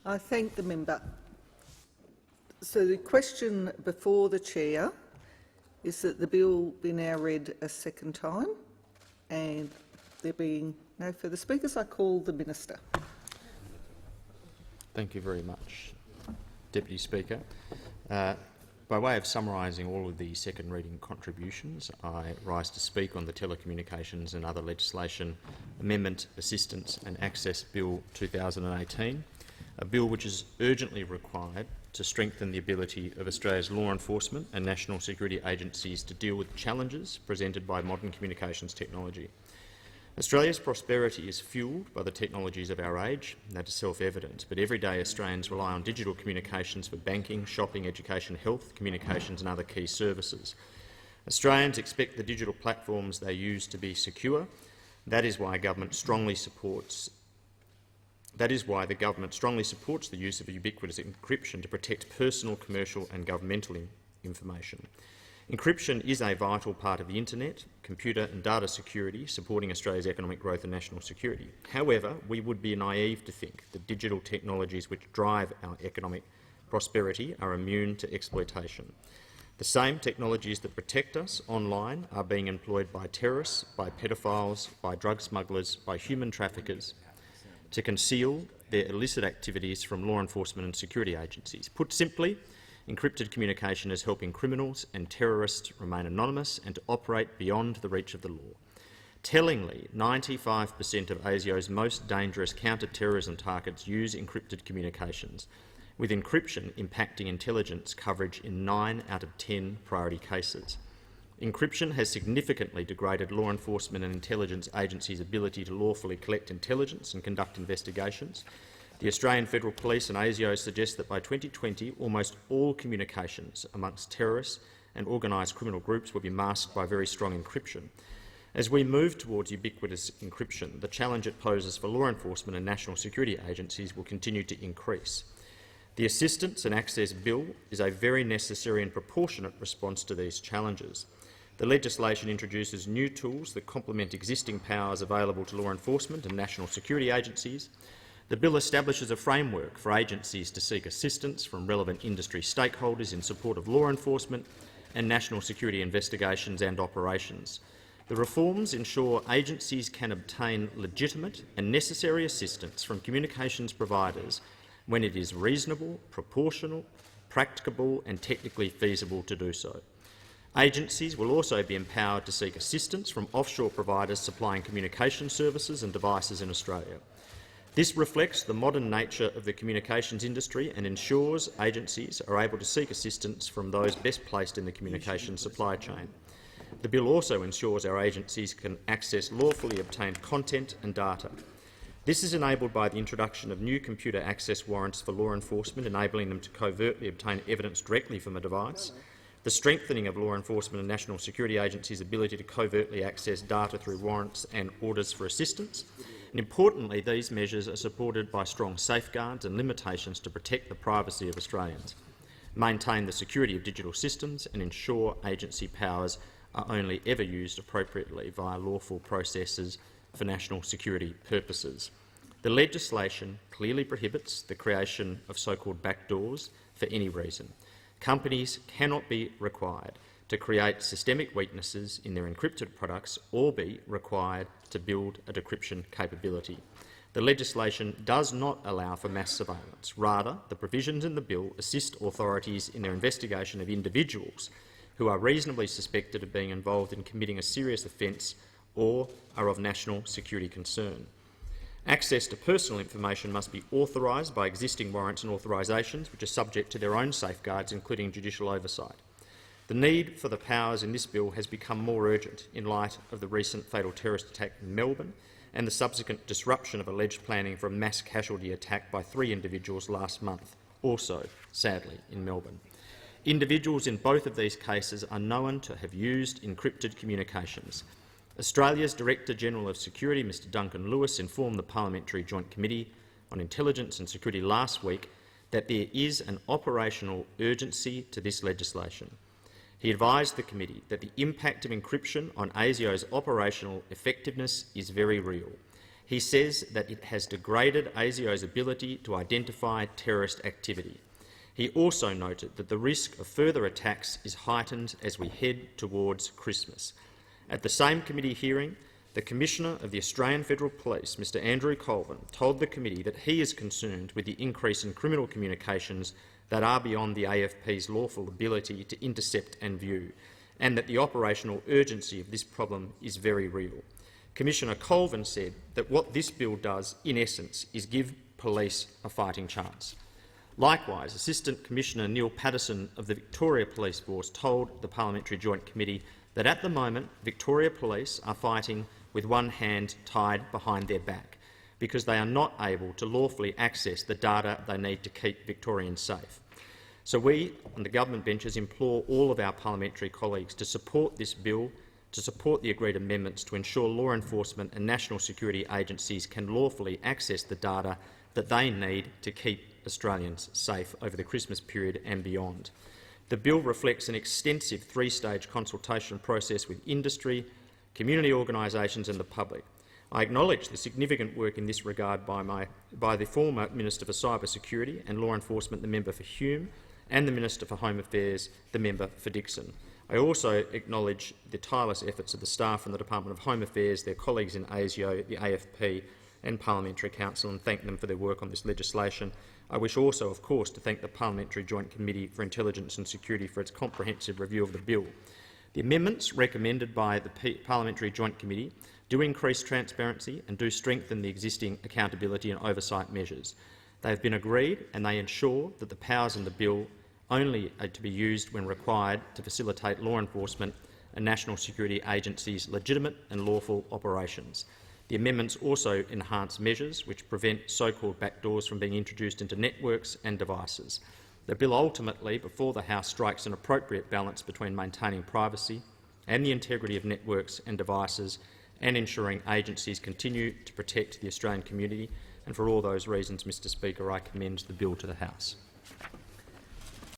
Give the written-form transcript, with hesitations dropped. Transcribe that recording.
I thank the member. So the question before the chair is that the bill be now read a second time, and there being no further speakers, I call the minister. Thank you very much, Deputy Speaker. By way of summarising all of the second reading contributions, I rise to speak on the Telecommunications and Other Legislation Amendment, Assistance and Access Bill 2018, a bill which is urgently required to strengthen the ability of Australia's law enforcement and national security agencies to deal with challenges presented by modern communications technology. Australia's prosperity is fuelled by the technologies of our age. That is self-evident, but everyday Australians rely on digital communications for banking, shopping, education, health, communications and other key services. Australians expect the digital platforms they use to be secure. That is why the government strongly supports the use of ubiquitous encryption to protect personal, commercial and governmental information. Encryption is a vital part of the internet, computer and data security, supporting Australia's economic growth and national security. However, we would be naive to think that digital technologies which drive our economic prosperity are immune to exploitation. The same technologies that protect us online are being employed by terrorists, by pedophiles, by drug smugglers, by human traffickers to conceal their illicit activities from law enforcement and security agencies. Put simply, encrypted communication is helping criminals and terrorists remain anonymous and to operate beyond the reach of the law. Tellingly, 95% of ASIO's most dangerous counter-terrorism targets use encrypted communications, with encryption impacting intelligence coverage in 9 out of 10 priority cases. Encryption has significantly degraded law enforcement and intelligence agencies' ability to lawfully collect intelligence and conduct investigations. The Australian Federal Police and ASIO suggest that by 2020 almost all communications amongst terrorists and organised criminal groups will be masked by very strong encryption. As we move towards ubiquitous encryption, the challenge it poses for law enforcement and national security agencies will continue to increase. The Assistance and Access Bill is a very necessary and proportionate response to these challenges. The legislation introduces new tools that complement existing powers available to law enforcement and national security agencies. The bill establishes a framework for agencies to seek assistance from relevant industry stakeholders in support of law enforcement and national security investigations and operations. The reforms ensure agencies can obtain legitimate and necessary assistance from communications providers when it is reasonable, proportional, practicable and technically feasible to do so. Agencies will also be empowered to seek assistance from offshore providers supplying communication services and devices in Australia. This reflects the modern nature of the communications industry and ensures agencies are able to seek assistance from those best placed in the communications supply chain. The bill also ensures our agencies can access lawfully obtained content and data. This is enabled by the introduction of new computer access warrants for law enforcement, enabling them to covertly obtain evidence directly from a device, the strengthening of law enforcement and national security agencies' ability to covertly access data through warrants and orders for assistance. And importantly, these measures are supported by strong safeguards and limitations to protect the privacy of Australians, maintain the security of digital systems and ensure agency powers are only ever used appropriately via lawful processes for national security purposes. The legislation clearly prohibits the creation of so-called backdoors for any reason. Companies cannot be required to create systemic weaknesses in their encrypted products or be required to build a decryption capability. The legislation does not allow for mass surveillance. Rather, the provisions in the bill assist authorities in their investigation of individuals who are reasonably suspected of being involved in committing a serious offence or are of national security concern. Access to personal information must be authorised by existing warrants and authorisations, which are subject to their own safeguards, including judicial oversight. The need for the powers in this bill has become more urgent in light of the recent fatal terrorist attack in Melbourne and the subsequent disruption of alleged planning for a mass casualty attack by 3 individuals last month, also, sadly, in Melbourne. Individuals in both of these cases are known to have used encrypted communications. Australia's Director-General of Security, Mr Duncan Lewis, informed the Parliamentary Joint Committee on Intelligence and Security last week that there is an operational urgency to this legislation. He advised the committee that the impact of encryption on ASIO's operational effectiveness is very real. He says that it has degraded ASIO's ability to identify terrorist activity. He also noted that the risk of further attacks is heightened as we head towards Christmas. At the same committee hearing, the Commissioner of the Australian Federal Police, Mr Andrew Colvin, told the committee that he is concerned with the increase in criminal communications that are beyond the AFP's lawful ability to intercept and view, and that the operational urgency of this problem is very real. Commissioner Colvin said that what this bill does, in essence, is give police a fighting chance. Likewise, Assistant Commissioner Neil Patterson of the Victoria Police Force told the Parliamentary Joint Committee that at the moment Victoria Police are fighting with one hand tied behind their back because they are not able to lawfully access the data they need to keep Victorians safe. So we, on the government benches, implore all of our parliamentary colleagues to support this bill, to support the agreed amendments to ensure law enforcement and national security agencies can lawfully access the data that they need to keep Australians safe over the Christmas period and beyond. The bill reflects an extensive three-stage consultation process with industry, community organisations and the public. I acknowledge the significant work in this regard by the former Minister for Cyber Security and Law Enforcement, the member for Hume, and the Minister for Home Affairs, the member for Dixon. I also acknowledge the tireless efforts of the staff from the Department of Home Affairs, their colleagues in ASIO, the AFP and Parliamentary Council, and thank them for their work on this legislation. I wish also, of course, to thank the Parliamentary Joint Committee for Intelligence and Security for its comprehensive review of the bill. The amendments recommended by the Parliamentary Joint Committee do increase transparency and do strengthen the existing accountability and oversight measures. They have been agreed and they ensure that the powers in the bill only are to be used when required to facilitate law enforcement and national security agencies' legitimate and lawful operations. The amendments also enhance measures which prevent so-called backdoors from being introduced into networks and devices. The bill ultimately, before the House, strikes an appropriate balance between maintaining privacy and the integrity of networks and devices and ensuring agencies continue to protect the Australian community. And for all those reasons, Mr Speaker, I commend the bill to the House.